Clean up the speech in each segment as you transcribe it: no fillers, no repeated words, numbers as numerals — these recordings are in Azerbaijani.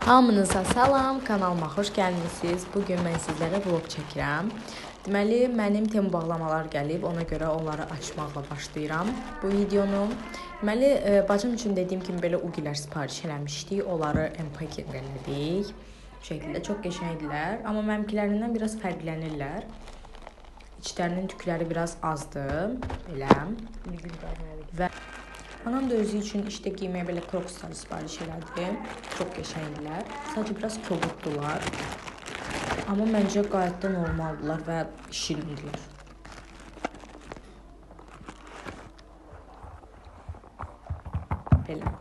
Hamınıza salam, kanalıma xoş gəlmisiniz. Bugün mən sizlərə vlog çəkirəm. Deməli, mənim Temu bağlamalar gəlib, ona görə onları açmaqla başlayıram bu videonu. Deməli, bacım üçün dediyim kimi belə ugilər sifariş eləmişdik, onları empaket elədik. Bu şəkildə çox qəşəngdilər, amma mənimkilərindən biraz fərqlənirlər. İçlərinin tükləri biraz azdır, belə. Və anam da özü üçün işte giyməyə belə Crocs'lar sifariş elədi. Çox qəşəngdilər. Sadəcə biraz kobuddular. Amma məncə qayət də normaldılar və şirindilər. Belə.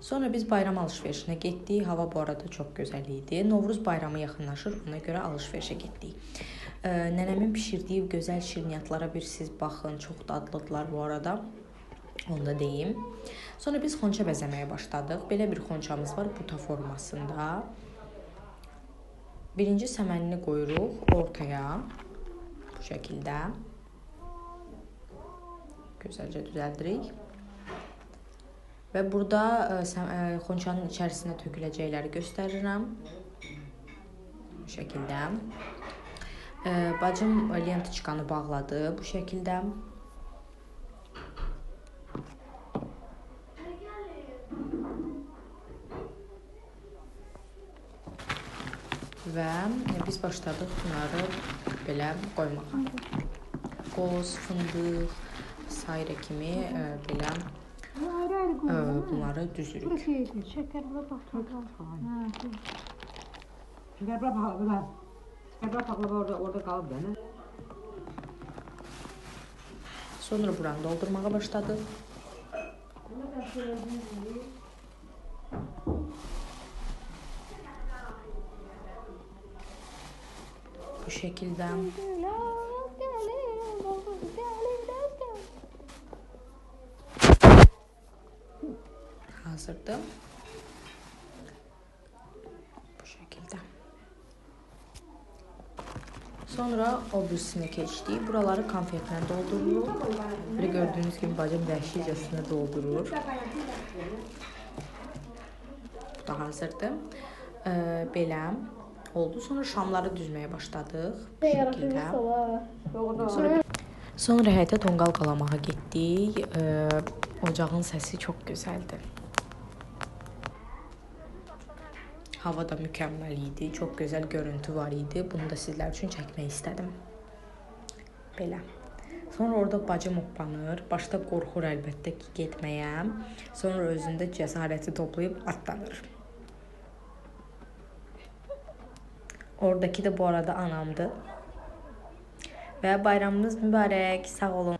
Sonra biz bayram alış-verişinə getdik. Hava bu arada çox gözəl idi. Novruz bayramı yaxınlaşır, ona görə alış-verişə getdik. Nənəmin bişirdiyi gözəl şirniyyatlara bir siz baxın. Çox dadlıdılar bu arada. Onu da deyim. Sonra biz xonça bəzəməyə başladıq. Belə bir xonçamız var buta formasında. Birinci səmənini qoyuruq ortaya. Bu şəkildə. Gözəlcə düzəldirik. Və burada xonçanın içərisinə töküləcəkləri göstərirəm. Bu şəkildə. Bacım lentiçkanı bağladı bu şəkildə. Və biz başladıq bunları belə qoymağa. Qoz, fındıq, sairə kimi belə bunları düzürük. Şəkər bura baxma. Şəkər bura baxma. Şəkər bura baxma orada qalıb da. Sonra buranı doldurmağa başladıq. Bu şəkildə. Hazırdır. Bu şəkildə. Sonra o birisinə keçdik. Buraları konfetlə doldururuq. Böyle gördüğünüz gibi bacım vəhşicəsinə doldurur. Bu da hazırdır. Belə oldu. Sonra şamları düzməyə başladıq. Bu şəkildə. Sonra həyətə tonqal qalamağa getdik. Ocağın səsi çox gözəldir. Hava da mükəmməl idi. Çox gözəl görüntü var idi. Bunu da sizlər üçün çəkmək istədim. Belə. Sonra orada bacım hoppanır. Başda qorxur əlbəttə ki, getməyə. Sonra özündə cəsarəti toplayıb atlanır. Oradakı da bu arada anamdır. Və bayramınız mübarək. Sağ olun.